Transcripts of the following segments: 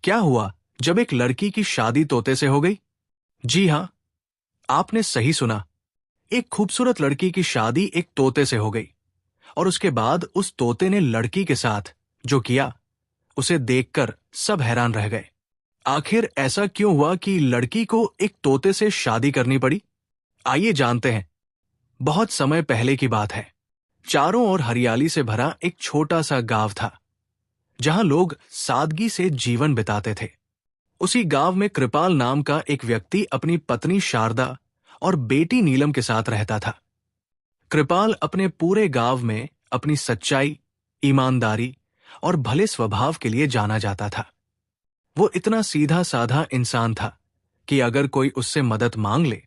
क्या हुआ जब एक लड़की की शादी तोते से हो गई? जी हाँ, आपने सही सुना। एक खूबसूरत लड़की की शादी एक तोते से हो गई और उसके बाद उस तोते ने लड़की के साथ जो किया, उसे देखकर सब हैरान रह गए। आखिर ऐसा क्यों हुआ कि लड़की को एक तोते से शादी करनी पड़ी? आइए जानते हैं। बहुत समय पहले की बात है। चारों ओर हरियाली से भरा एक छोटा सा गांव था, जहां लोग सादगी से जीवन बिताते थे। उसी गांव में कृपाल नाम का एक व्यक्ति अपनी पत्नी शारदा और बेटी नीलम के साथ रहता था। कृपाल अपने पूरे गांव में अपनी सच्चाई, ईमानदारी और भले स्वभाव के लिए जाना जाता था। वो इतना सीधा साधा इंसान था कि अगर कोई उससे मदद मांग ले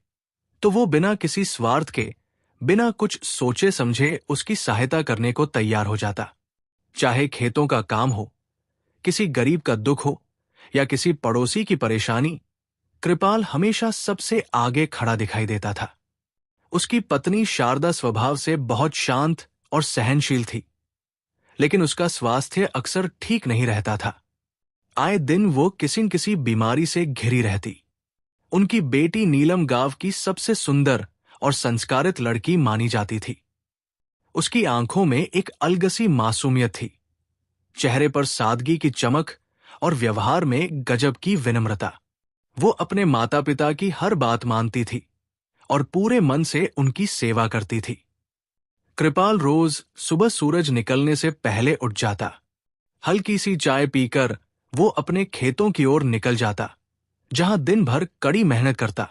तो वो बिना किसी स्वार्थ के, बिना कुछ सोचे समझे उसकी सहायता करने को तैयार हो जाता। चाहे खेतों का काम हो, किसी गरीब का दुख हो या किसी पड़ोसी की परेशानी, कृपाल हमेशा सबसे आगे खड़ा दिखाई देता था। उसकी पत्नी शारदा स्वभाव से बहुत शांत और सहनशील थी, लेकिन उसका स्वास्थ्य अक्सर ठीक नहीं रहता था। आए दिन वो किसी न किसी बीमारी से घिरी रहती। उनकी बेटी नीलम गांव की सबसे सुंदर और संस्कारित लड़की मानी जाती थी। उसकी आंखों में एक अलगसी मासूमियत थी, चेहरे पर सादगी की चमक और व्यवहार में गजब की विनम्रता। वो अपने माता पिता की हर बात मानती थी और पूरे मन से उनकी सेवा करती थी। कृपाल रोज सुबह सूरज निकलने से पहले उठ जाता। हल्की सी चाय पीकर वो अपने खेतों की ओर निकल जाता, जहां दिन भर कड़ी मेहनत करता।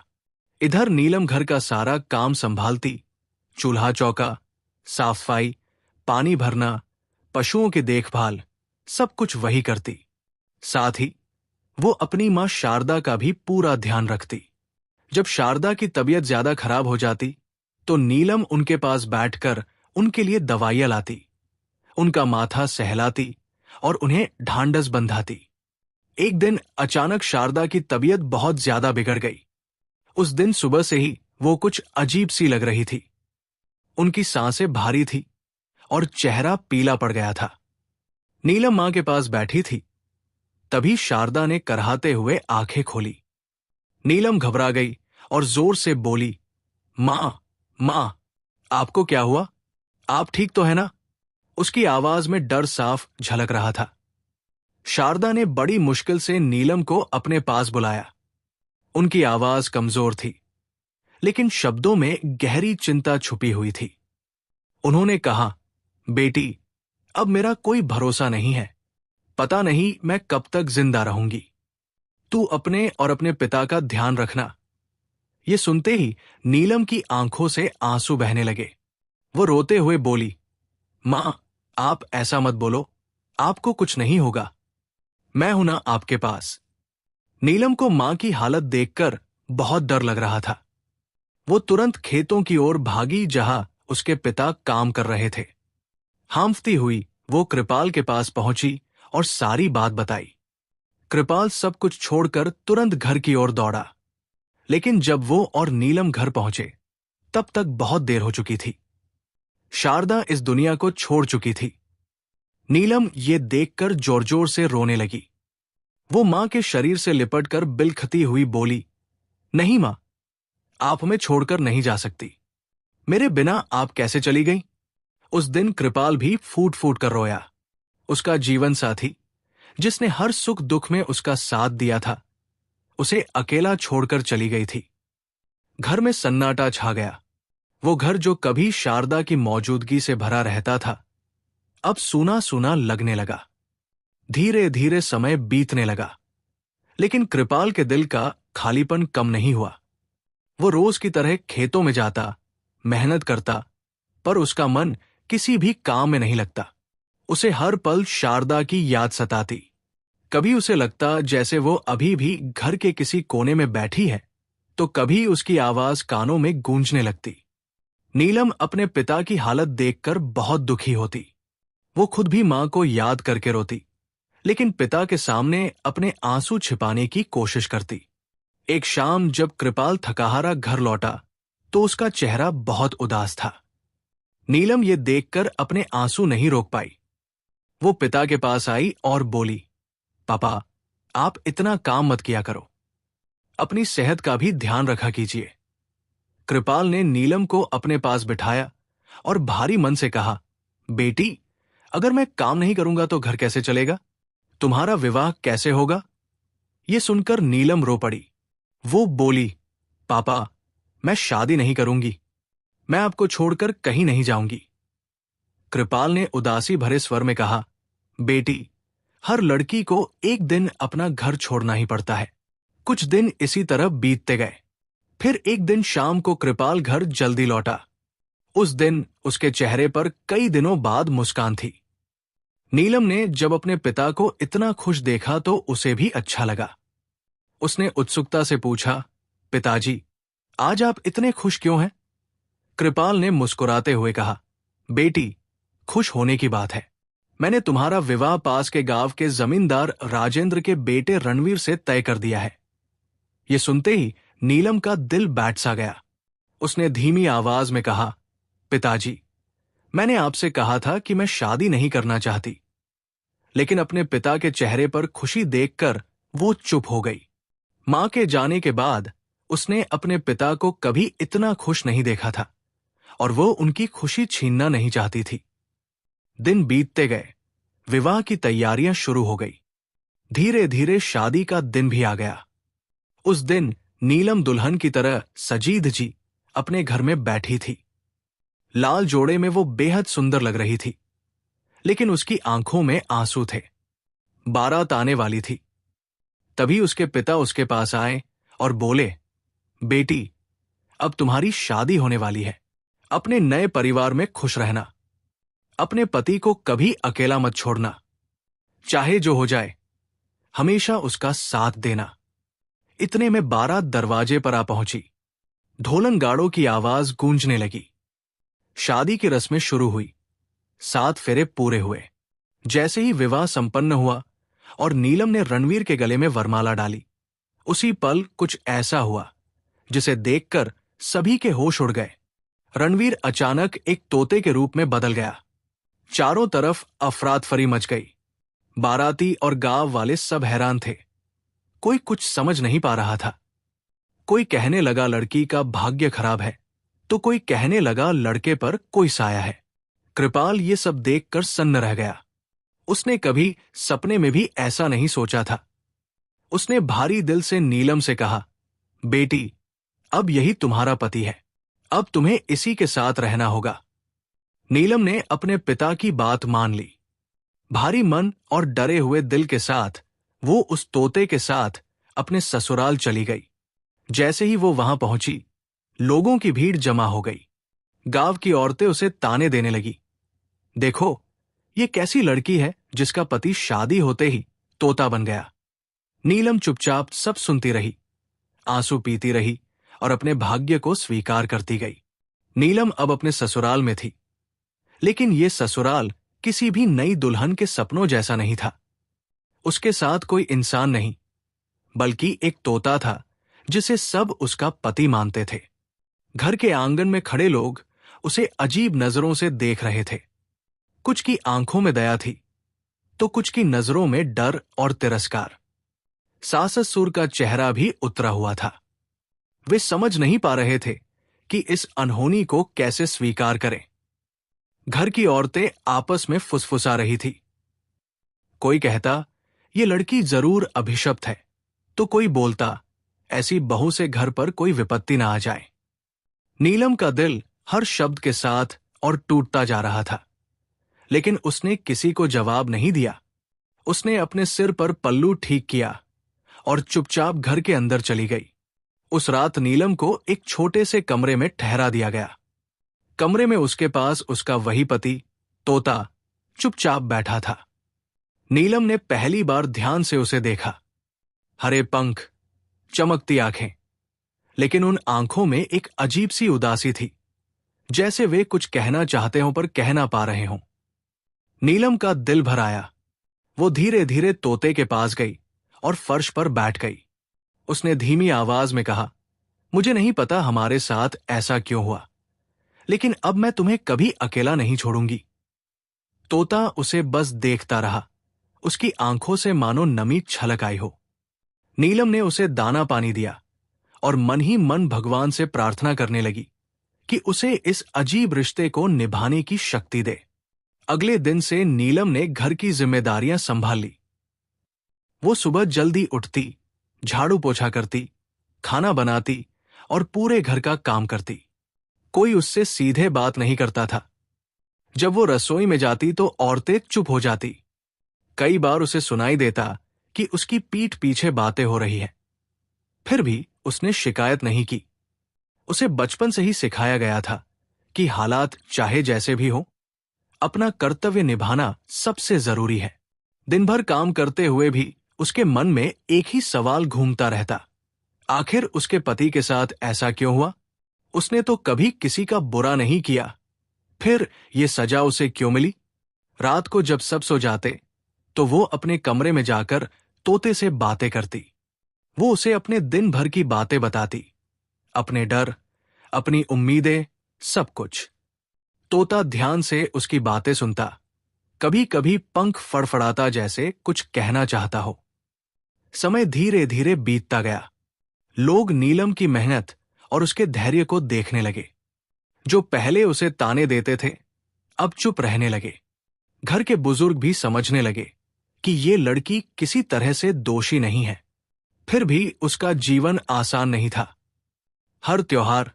इधर नीलम घर का सारा काम संभालती, चूल्हा चौका, साफ सफाई, पानी भरना, पशुओं की देखभाल, सब कुछ वही करती। साथ ही वो अपनी मां शारदा का भी पूरा ध्यान रखती। जब शारदा की तबीयत ज्यादा खराब हो जाती तो नीलम उनके पास बैठकर उनके लिए दवाइयां लाती, उनका माथा सहलाती और उन्हें ढांढस बंधाती। एक दिन अचानक शारदा की तबीयत बहुत ज्यादा बिगड़ गई। उस दिन सुबह से ही वो कुछ अजीब सी लग रही थी। उनकी सांसें भारी थी और चेहरा पीला पड़ गया था। नीलम मां के पास बैठी थी। तभी शारदा ने करहाते हुए आंखें खोली। नीलम घबरा गई और जोर से बोली, मां, मां, आपको क्या हुआ? आप ठीक तो है ना? उसकी आवाज में डर साफ झलक रहा था। शारदा ने बड़ी मुश्किल से नीलम को अपने पास बुलाया। उनकी आवाज कमजोर थी, लेकिन शब्दों में गहरी चिंता छुपी हुई थी। उन्होंने कहा, बेटी, अब मेरा कोई भरोसा नहीं है। पता नहीं मैं कब तक जिंदा रहूंगी। तू अपने और अपने पिता का ध्यान रखना। ये सुनते ही नीलम की आंखों से आंसू बहने लगे। वो रोते हुए बोली, मां, आप ऐसा मत बोलो। आपको कुछ नहीं होगा। मैं हूं ना आपके पास। नीलम को मां की हालत देखकर बहुत डर लग रहा था। वो तुरंत खेतों की ओर भागी जहां उसके पिता काम कर रहे थे। हांफती हुई वो कृपाल के पास पहुंची और सारी बात बताई। कृपाल सब कुछ छोड़कर तुरंत घर की ओर दौड़ा। लेकिन जब वो और नीलम घर पहुंचे, तब तक बहुत देर हो चुकी थी। शारदा इस दुनिया को छोड़ चुकी थी। नीलम ये देखकर जोर जोर से रोने लगी। वो मां के शरीर से लिपटकर बिलखती हुई बोली, नहीं मां, आप हमें छोड़कर नहीं जा सकती। मेरे बिना आप कैसे चली गई? उस दिन कृपाल भी फूट फूट कर रोया। उसका जीवन साथी, जिसने हर सुख दुख में उसका साथ दिया था, उसे अकेला छोड़कर चली गई थी। घर में सन्नाटा छा गया। वो घर जो कभी शारदा की मौजूदगी से भरा रहता था, अब सूना सूना लगने लगा। धीरे धीरे समय बीतने लगा, लेकिन कृपाल के दिल का खालीपन कम नहीं हुआ। वो रोज की तरह खेतों में जाता, मेहनत करता, पर उसका मन किसी भी काम में नहीं लगता। उसे हर पल शारदा की याद सताती। कभी उसे लगता जैसे वो अभी भी घर के किसी कोने में बैठी है, तो कभी उसकी आवाज कानों में गूंजने लगती। नीलम अपने पिता की हालत देखकर बहुत दुखी होती। वो खुद भी मां को याद करके रोती, लेकिन पिता के सामने अपने आंसू छिपाने की कोशिश करती। एक शाम जब कृपाल थकाहारा घर लौटा, तो उसका चेहरा बहुत उदास था। नीलम ये देखकर अपने आंसू नहीं रोक पाई। वो पिता के पास आई और बोली, पापा, आप इतना काम मत किया करो, अपनी सेहत का भी ध्यान रखा कीजिए। कृपाल ने नीलम को अपने पास बिठाया और भारी मन से कहा, बेटी, अगर मैं काम नहीं करूंगा तो घर कैसे चलेगा? तुम्हारा विवाह कैसे होगा? ये सुनकर नीलम रो पड़ी। वो बोली, पापा, मैं शादी नहीं करूंगी, मैं आपको छोड़कर कहीं नहीं जाऊंगी। कृपाल ने उदासी भरे स्वर में कहा, बेटी, हर लड़की को एक दिन अपना घर छोड़ना ही पड़ता है। कुछ दिन इसी तरह बीतते गए। फिर एक दिन शाम को कृपाल घर जल्दी लौटा। उस दिन उसके चेहरे पर कई दिनों बाद मुस्कान थी। नीलम ने जब अपने पिता को इतना खुश देखा तो उसे भी अच्छा लगा। उसने उत्सुकता से पूछा, पिताजी, आज आप इतने खुश क्यों हैं? कृपाल ने मुस्कुराते हुए कहा, बेटी, खुश होने की बात है। मैंने तुम्हारा विवाह पास के गांव के जमींदार राजेंद्र के बेटे रणवीर से तय कर दिया है। ये सुनते ही नीलम का दिल बैठ सा गया। उसने धीमी आवाज में कहा, पिताजी, मैंने आपसे कहा था कि मैं शादी नहीं करना चाहती। लेकिन अपने पिता के चेहरे पर खुशी देखकर वो चुप हो गई। मां के जाने के बाद उसने अपने पिता को कभी इतना खुश नहीं देखा था और वो उनकी खुशी छीनना नहीं चाहती थी। दिन बीतते गए, विवाह की तैयारियां शुरू हो गई। धीरे धीरे शादी का दिन भी आ गया। उस दिन नीलम दुल्हन की तरह सजी धजी अपने घर में बैठी थी। लाल जोड़े में वो बेहद सुंदर लग रही थी, लेकिन उसकी आंखों में आंसू थे। बारात आने वाली थी। तभी उसके पिता उसके पास आए और बोले, बेटी, अब तुम्हारी शादी होने वाली है। अपने नए परिवार में खुश रहना। अपने पति को कभी अकेला मत छोड़ना। चाहे जो हो जाए, हमेशा उसका साथ देना। इतने में बारात दरवाजे पर आ पहुंची। ढोलन गाड़ों की आवाज गूंजने लगी। शादी की रस्में शुरू हुई। 7 फेरे पूरे हुए। जैसे ही विवाह संपन्न हुआ और नीलम ने रणवीर के गले में वरमाला डाली, उसी पल कुछ ऐसा हुआ जिसे देखकर सभी के होश उड़ गए। रणवीर अचानक एक तोते के रूप में बदल गया। चारों तरफ अफरातफरी मच गई। बाराती और गांव वाले सब हैरान थे। कोई कुछ समझ नहीं पा रहा था। कोई कहने लगा लड़की का भाग्य खराब है, तो कोई कहने लगा लड़के पर कोई साया है। कृपाल ये सब देखकर सन्न रह गया। उसने कभी सपने में भी ऐसा नहीं सोचा था। उसने भारी दिल से नीलम से कहा, बेटी, अब यही तुम्हारा पति है। अब तुम्हें इसी के साथ रहना होगा। नीलम ने अपने पिता की बात मान ली। भारी मन और डरे हुए दिल के साथ वो उस तोते के साथ अपने ससुराल चली गई। जैसे ही वो वहां पहुंची, लोगों की भीड़ जमा हो गई। गांव की औरतें उसे ताने देने लगी। देखो, ये कैसी लड़की है जिसका पति शादी होते ही तोता बन गया। नीलम चुपचाप सब सुनती रही, आंसू पीती रही और अपने भाग्य को स्वीकार करती गई। नीलम अब अपने ससुराल में थी, लेकिन ये ससुराल किसी भी नई दुल्हन के सपनों जैसा नहीं था। उसके साथ कोई इंसान नहीं, बल्कि एक तोता था जिसे सब उसका पति मानते थे। घर के आंगन में खड़े लोग उसे अजीब नजरों से देख रहे थे। कुछ की आंखों में दया थी, तो कुछ की नजरों में डर और तिरस्कार। सास ससुर का चेहरा भी उतरा हुआ था। वे समझ नहीं पा रहे थे कि इस अनहोनी को कैसे स्वीकार करें। घर की औरतें आपस में फुसफुसा रही थी। कोई कहता, ये लड़की जरूर अभिशप्त है, तो कोई बोलता, ऐसी बहू से घर पर कोई विपत्ति ना आ जाए। नीलम का दिल हर शब्द के साथ और टूटता जा रहा था, लेकिन उसने किसी को जवाब नहीं दिया। उसने अपने सिर पर पल्लू ठीक किया और चुपचाप घर के अंदर चली गई। उस रात नीलम को एक छोटे से कमरे में ठहरा दिया गया। कमरे में उसके पास उसका वही पति तोता चुपचाप बैठा था। नीलम ने पहली बार ध्यान से उसे देखा। हरे पंख, चमकती आंखें, लेकिन उन आंखों में एक अजीब सी उदासी थी, जैसे वे कुछ कहना चाहते हों पर कह ना पा रहे हों। नीलम का दिल भर आया। वो धीरे धीरे तोते के पास गई और फर्श पर बैठ गई। उसने धीमी आवाज में कहा, मुझे नहीं पता हमारे साथ ऐसा क्यों हुआ, लेकिन अब मैं तुम्हें कभी अकेला नहीं छोड़ूंगी। तोता उसे बस देखता रहा। उसकी आंखों से मानो नमी छलक आई हो। नीलम ने उसे दाना पानी दिया और मन ही मन भगवान से प्रार्थना करने लगी कि उसे इस अजीब रिश्ते को निभाने की शक्ति दे। अगले दिन से नीलम ने घर की जिम्मेदारियां संभाल ली। वो सुबह जल्दी उठती, झाड़ू पोछा करती, खाना बनाती और पूरे घर का काम करती। कोई उससे सीधे बात नहीं करता था। जब वो रसोई में जाती तो औरतें चुप हो जाती। कई बार उसे सुनाई देता कि उसकी पीठ पीछे बातें हो रही हैं। फिर भी उसने शिकायत नहीं की। उसे बचपन से ही सिखाया गया था कि हालात चाहे जैसे भी हो, अपना कर्तव्य निभाना सबसे जरूरी है। दिन भर काम करते हुए भी उसके मन में एक ही सवाल घूमता रहता, आखिर उसके पति के साथ ऐसा क्यों हुआ? उसने तो कभी किसी का बुरा नहीं किया, फिर ये सजा उसे क्यों मिली? रात को जब सब सो जाते तो वो अपने कमरे में जाकर तोते से बातें करती। वो उसे अपने दिन भर की बातें बताती, अपने डर, अपनी उम्मीदें, सब कुछ। तोता ध्यान से उसकी बातें सुनता, कभी कभी पंख फड़फड़ाता जैसे कुछ कहना चाहता हो। समय धीरे धीरे बीतता गया। लोग नीलम की मेहनत और उसके धैर्य को देखने लगे। जो पहले उसे ताने देते थे, अब चुप रहने लगे। घर के बुजुर्ग भी समझने लगे कि ये लड़की किसी तरह से दोषी नहीं है। फिर भी उसका जीवन आसान नहीं था। हर त्योहार,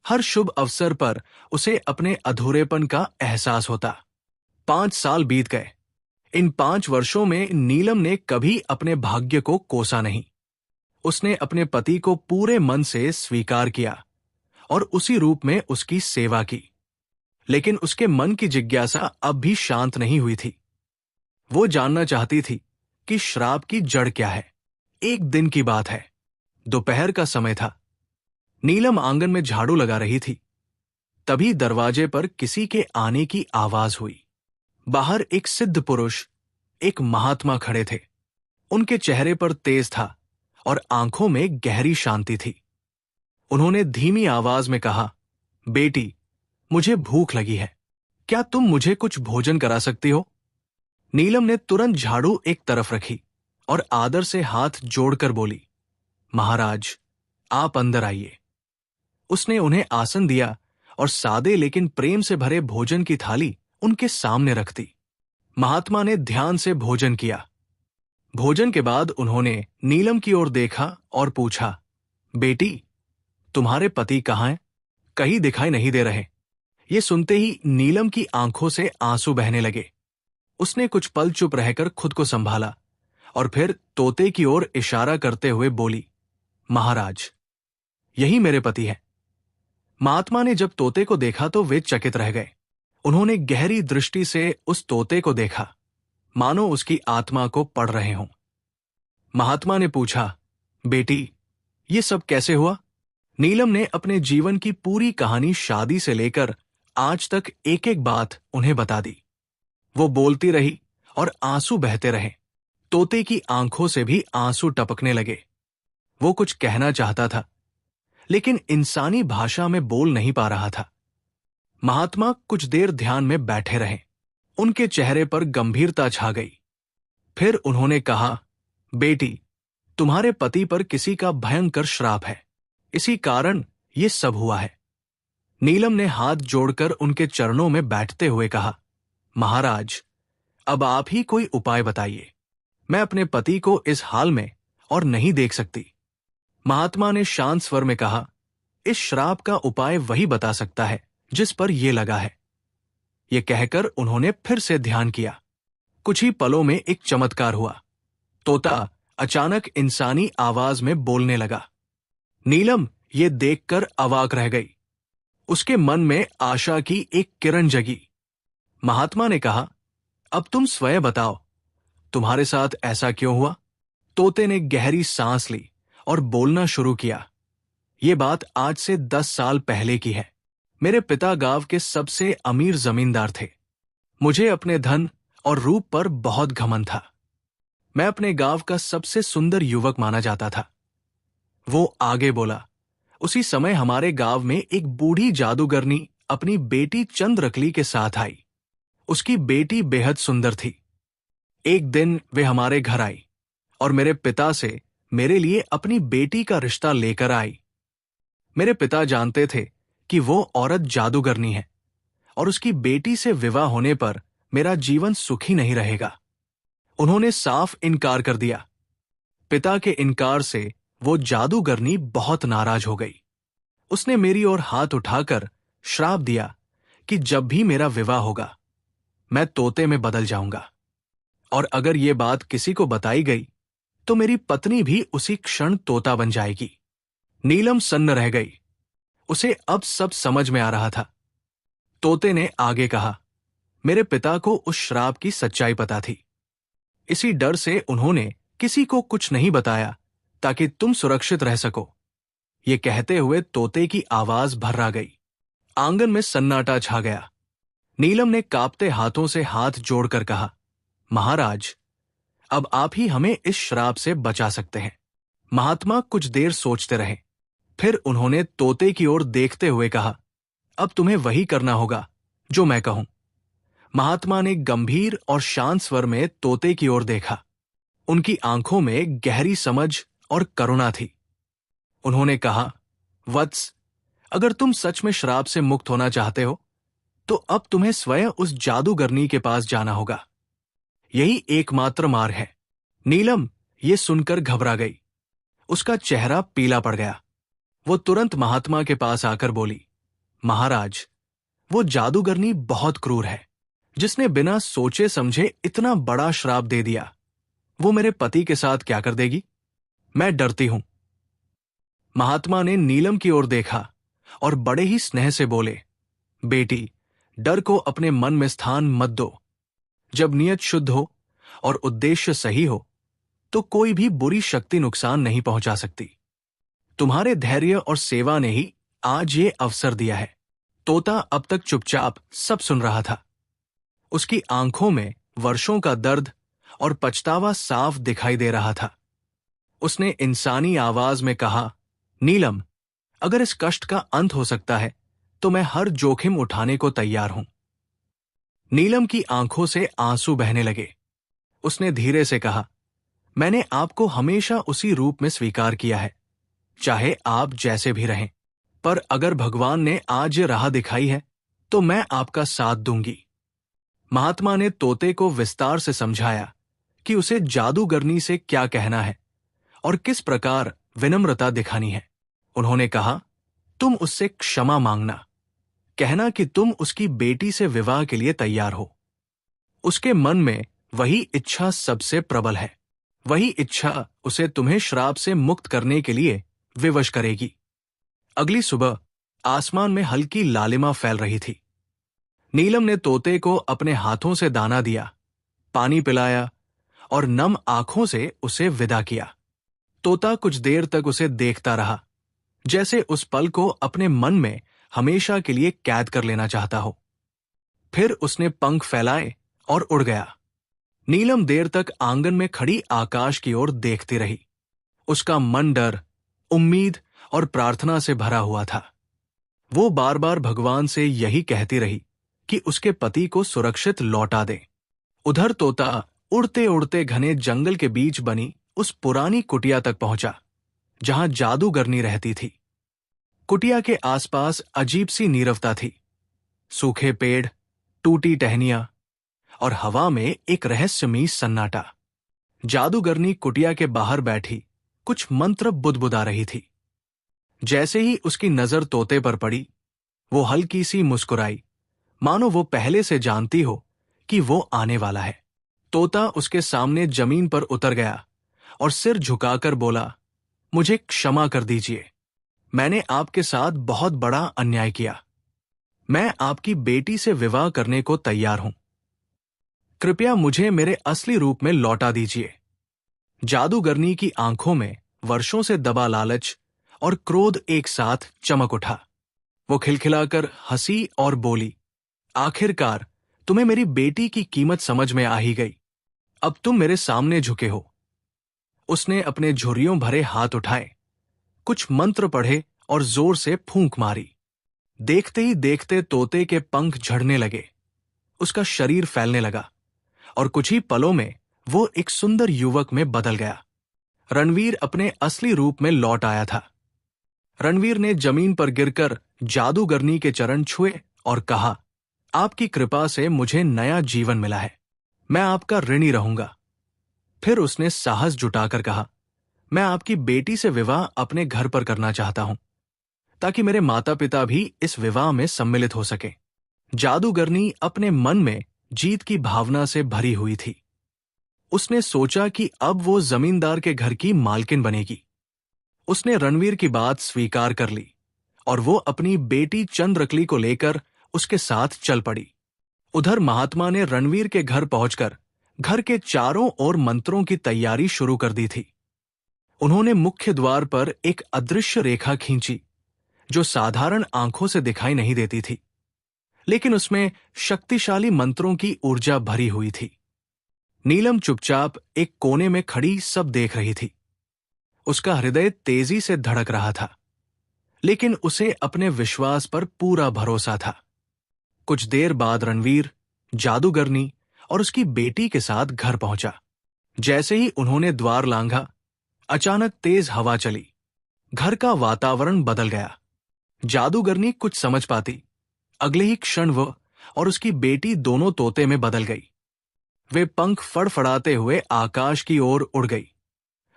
हर शुभ अवसर पर उसे अपने अधूरेपन का एहसास होता। 5 साल बीत गए। इन 5 वर्षों में नीलम ने कभी अपने भाग्य को कोसा नहीं। उसने अपने पति को पूरे मन से स्वीकार किया और उसी रूप में उसकी सेवा की। लेकिन उसके मन की जिज्ञासा अब भी शांत नहीं हुई थी। वो जानना चाहती थी कि श्राप की जड़ क्या है। एक दिन की बात है, दोपहर का समय था। नीलम आंगन में झाड़ू लगा रही थी। तभी दरवाजे पर किसी के आने की आवाज हुई। बाहर एक सिद्ध पुरुष, एक महात्मा खड़े थे। उनके चेहरे पर तेज था और आंखों में गहरी शांति थी। उन्होंने धीमी आवाज में कहा, बेटी, मुझे भूख लगी है, क्या तुम मुझे कुछ भोजन करा सकती हो? नीलम ने तुरंत झाड़ू एक तरफ रखी और आदर से हाथ जोड़कर बोली, महाराज, आप अंदर आइए। उसने उन्हें आसन दिया और सादे लेकिन प्रेम से भरे भोजन की थाली उनके सामने रख दी। महात्मा ने ध्यान से भोजन किया। भोजन के बाद उन्होंने नीलम की ओर देखा और पूछा, बेटी, तुम्हारे पति कहाँ हैं? कहीं दिखाई नहीं दे रहे। ये सुनते ही नीलम की आंखों से आंसू बहने लगे। उसने कुछ पल चुप रहकर खुद को संभाला और फिर तोते की ओर इशारा करते हुए बोली, महाराज, यही मेरे पति हैं। महात्मा ने जब तोते को देखा तो वे चकित रह गए। उन्होंने गहरी दृष्टि से उस तोते को देखा, मानो उसकी आत्मा को पढ़ रहे हों। महात्मा ने पूछा, बेटी, ये सब कैसे हुआ? नीलम ने अपने जीवन की पूरी कहानी शादी से लेकर आज तक एक एक बात उन्हें बता दी। वो बोलती रही और आंसू बहते रहे। तोते की आंखों से भी आंसू टपकने लगे। वो कुछ कहना चाहता था, लेकिन इंसानी भाषा में बोल नहीं पा रहा था। महात्मा कुछ देर ध्यान में बैठे रहे। उनके चेहरे पर गंभीरता छा गई। फिर उन्होंने कहा, बेटी, तुम्हारे पति पर किसी का भयंकर श्राप है, इसी कारण ये सब हुआ है। नीलम ने हाथ जोड़कर उनके चरणों में बैठते हुए कहा, महाराज, अब आप ही कोई उपाय बताइए। मैं अपने पति को इस हाल में और नहीं देख सकती। महात्मा ने शांत स्वर में कहा, इस श्राप का उपाय वही बता सकता है जिस पर यह लगा है। यह कहकर उन्होंने फिर से ध्यान किया। कुछ ही पलों में एक चमत्कार हुआ। तोता अचानक इंसानी आवाज में बोलने लगा। नीलम ये देखकर अवाक रह गई। उसके मन में आशा की एक किरण जगी। महात्मा ने कहा, अब तुम स्वयं बताओ, तुम्हारे साथ ऐसा क्यों हुआ? तोते ने गहरी सांस ली और बोलना शुरू किया। ये बात आज से 10 साल पहले की है। मेरे पिता गांव के सबसे अमीर जमींदार थे। मुझे अपने धन और रूप पर बहुत घमंड था। मैं अपने गांव का सबसे सुंदर युवक माना जाता था। वो आगे बोला, उसी समय हमारे गांव में एक बूढ़ी जादूगरनी अपनी बेटी चंद्रकली के साथ आई। उसकी बेटी बेहद सुंदर थी। एक दिन वे हमारे घर आई और मेरे पिता से मेरे लिए अपनी बेटी का रिश्ता लेकर आई। मेरे पिता जानते थे कि वो औरत जादूगरनी है और उसकी बेटी से विवाह होने पर मेरा जीवन सुखी नहीं रहेगा। उन्होंने साफ इनकार कर दिया। पिता के इनकार से वो जादूगरनी बहुत नाराज हो गई। उसने मेरी ओर हाथ उठाकर श्राप दिया कि जब भी मेरा विवाह होगा मैं तोते में बदल जाऊंगा, और अगर ये बात किसी को बताई गई तो मेरी पत्नी भी उसी क्षण तोता बन जाएगी। नीलम सन्न रह गई। उसे अब सब समझ में आ रहा था। तोते ने आगे कहा, मेरे पिता को उस श्राप की सच्चाई पता थी। इसी डर से उन्होंने किसी को कुछ नहीं बताया ताकि तुम सुरक्षित रह सको। ये कहते हुए तोते की आवाज भर्रा गई। आंगन में सन्नाटा छा गया। नीलम ने कांपते हाथों से हाथ जोड़कर कहा, महाराज, अब आप ही हमें इस श्राप से बचा सकते हैं। महात्मा कुछ देर सोचते रहे। फिर उन्होंने तोते की ओर देखते हुए कहा, अब तुम्हें वही करना होगा जो मैं कहूं। महात्मा ने गंभीर और शांत स्वर में तोते की ओर देखा। उनकी आंखों में गहरी समझ और करुणा थी। उन्होंने कहा, वत्स, अगर तुम सच में श्राप से मुक्त होना चाहते हो तो अब तुम्हें स्वयं उस जादूगरनी के पास जाना होगा। यही एकमात्र मार्ग है। नीलम ये सुनकर घबरा गई। उसका चेहरा पीला पड़ गया। वो तुरंत महात्मा के पास आकर बोली, महाराज, वो जादूगरनी बहुत क्रूर है जिसने बिना सोचे समझे इतना बड़ा श्राप दे दिया। वो मेरे पति के साथ क्या कर देगी? मैं डरती हूं। महात्मा ने नीलम की ओर देखा और बड़े ही स्नेह से बोले, बेटी, डर को अपने मन में स्थान मत दो। जब नियत शुद्ध हो और उद्देश्य सही हो तो कोई भी बुरी शक्ति नुकसान नहीं पहुंचा सकती। तुम्हारे धैर्य और सेवा ने ही आज ये अवसर दिया है। तोता अब तक चुपचाप सब सुन रहा था। उसकी आंखों में वर्षों का दर्द और पछतावा साफ दिखाई दे रहा था। उसने इंसानी आवाज में कहा, नीलम, अगर इस कष्ट का अंत हो सकता है तो मैं हर जोखिम उठाने को तैयार हूं। नीलम की आंखों से आंसू बहने लगे। उसने धीरे से कहा, मैंने आपको हमेशा उसी रूप में स्वीकार किया है, चाहे आप जैसे भी रहें। पर अगर भगवान ने आज ये राह दिखाई है तो मैं आपका साथ दूंगी। महात्मा ने तोते को विस्तार से समझाया कि उसे जादूगरनी से क्या कहना है और किस प्रकार विनम्रता दिखानी है। उन्होंने कहा, तुम उससे क्षमा मांगना। कहना कि तुम उसकी बेटी से विवाह के लिए तैयार हो। उसके मन में वही इच्छा सबसे प्रबल है। वही इच्छा उसे तुम्हें श्राप से मुक्त करने के लिए विवश करेगी। अगली सुबह आसमान में हल्की लालिमा फैल रही थी। नीलम ने तोते को अपने हाथों से दाना दिया, पानी पिलाया और नम आंखों से उसे विदा किया। तोता कुछ देर तक उसे देखता रहा, जैसे उस पल को अपने मन में हमेशा के लिए कैद कर लेना चाहता हो। फिर उसने पंख फैलाए और उड़ गया। नीलम देर तक आंगन में खड़ी आकाश की ओर देखती रही। उसका मन डर, उम्मीद और प्रार्थना से भरा हुआ था। वो बार बार भगवान से यही कहती रही कि उसके पति को सुरक्षित लौटा दे। उधर तोता उड़ते उड़ते घने जंगल के बीच बनी उस पुरानी कुटिया तक पहुंचा जहां जादूगरनी रहती थी। कुटिया के आसपास अजीब सी नीरवता थी। सूखे पेड़, टूटी टहनियां और हवा में एक रहस्यमयी सन्नाटा। जादूगरनी कुटिया के बाहर बैठी कुछ मंत्र बुदबुदा रही थी। जैसे ही उसकी नजर तोते पर पड़ी, वो हल्की सी मुस्कुराई, मानो वो पहले से जानती हो कि वो आने वाला है। तोता उसके सामने जमीन पर उतर गया और सिर झुकाकर बोला, मुझे क्षमा कर दीजिए। मैंने आपके साथ बहुत बड़ा अन्याय किया। मैं आपकी बेटी से विवाह करने को तैयार हूं। कृपया मुझे मेरे असली रूप में लौटा दीजिए। जादूगरनी की आंखों में वर्षों से दबा लालच और क्रोध एक साथ चमक उठा। वो खिलखिलाकर हंसी और बोली, आखिरकार तुम्हें मेरी बेटी की कीमत समझ में आ ही गई। अब तुम मेरे सामने झुके हो। उसने अपने झुर्रियों भरे हाथ उठाए, कुछ मंत्र पढ़े और जोर से फूंक मारी। देखते ही देखते तोते के पंख झड़ने लगे। उसका शरीर फैलने लगा और कुछ ही पलों में वो एक सुंदर युवक में बदल गया। रणवीर अपने असली रूप में लौट आया था। रणवीर ने जमीन पर गिरकर जादूगरनी के चरण छुए और कहा, आपकी कृपा से मुझे नया जीवन मिला है, मैं आपका ऋणी रहूंगा। फिर उसने साहस जुटाकर कहा, मैं आपकी बेटी से विवाह अपने घर पर करना चाहता हूं, ताकि मेरे माता पिता भी इस विवाह में सम्मिलित हो सके। जादूगरनी अपने मन में जीत की भावना से भरी हुई थी। उसने सोचा कि अब वो जमींदार के घर की मालकिन बनेगी। उसने रणवीर की बात स्वीकार कर ली और वो अपनी बेटी चंद्रकली को लेकर उसके साथ चल पड़ी। उधर महात्मा ने रणवीर के घर पहुंचकर घर के चारों ओर मंत्रों की तैयारी शुरू कर दी थी। उन्होंने मुख्य द्वार पर एक अदृश्य रेखा खींची, जो साधारण आंखों से दिखाई नहीं देती थी, लेकिन उसमें शक्तिशाली मंत्रों की ऊर्जा भरी हुई थी। नीलम चुपचाप एक कोने में खड़ी सब देख रही थी। उसका हृदय तेजी से धड़क रहा था, लेकिन उसे अपने विश्वास पर पूरा भरोसा था। कुछ देर बाद रणवीर, जादूगरनी और उसकी बेटी के साथ घर पहुंचा। जैसे ही उन्होंने द्वार लांघा, अचानक तेज हवा चली। घर का वातावरण बदल गया। जादूगरनी कुछ समझ पाती, अगले ही क्षण वो और उसकी बेटी दोनों तोते में बदल गई। वे पंख फड़फड़ाते हुए आकाश की ओर उड़ गई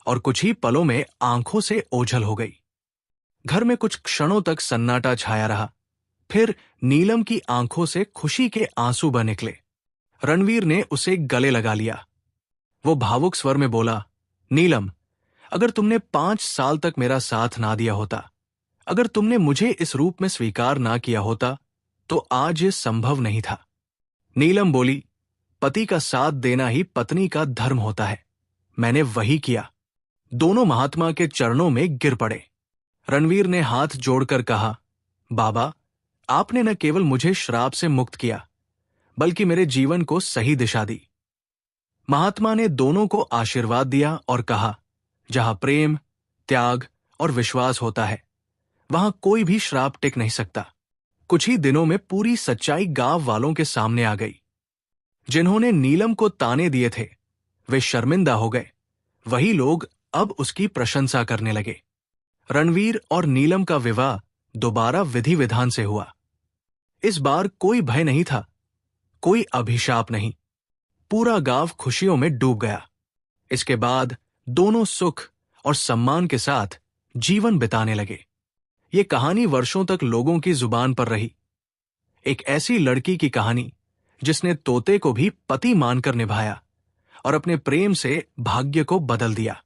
और कुछ ही पलों में आंखों से ओझल हो गई। घर में कुछ क्षणों तक सन्नाटा छाया रहा। फिर नीलम की आंखों से खुशी के आंसू बह निकले। रणवीर ने उसे गले लगा लिया। वो भावुक स्वर में बोला, नीलम, अगर तुमने 5 साल तक मेरा साथ ना दिया होता, अगर तुमने मुझे इस रूप में स्वीकार ना किया होता, तो आज ये संभव नहीं था। नीलम बोली, पति का साथ देना ही पत्नी का धर्म होता है। मैंने वही किया। दोनों महात्मा के चरणों में गिर पड़े। रणवीर ने हाथ जोड़कर कहा, बाबा, आपने न केवल मुझे श्राप से मुक्त किया, बल्कि मेरे जीवन को सही दिशा दी। महात्मा ने दोनों को आशीर्वाद दिया और कहा, जहां प्रेम, त्याग और विश्वास होता है, वहां कोई भी श्राप टिक नहीं सकता। कुछ ही दिनों में पूरी सच्चाई गांव वालों के सामने आ गई। जिन्होंने नीलम को ताने दिए थे, वे शर्मिंदा हो गए। वही लोग अब उसकी प्रशंसा करने लगे। रणवीर और नीलम का विवाह दोबारा विधि विधान से हुआ। इस बार कोई भय नहीं था, कोई अभिशाप नहीं। पूरा गांव खुशियों में डूब गया। इसके बाद दोनों सुख और सम्मान के साथ जीवन बिताने लगे। ये कहानी वर्षों तक लोगों की जुबान पर रही। एक ऐसी लड़की की कहानी जिसने तोते को भी पति मानकर निभाया और अपने प्रेम से भाग्य को बदल दिया।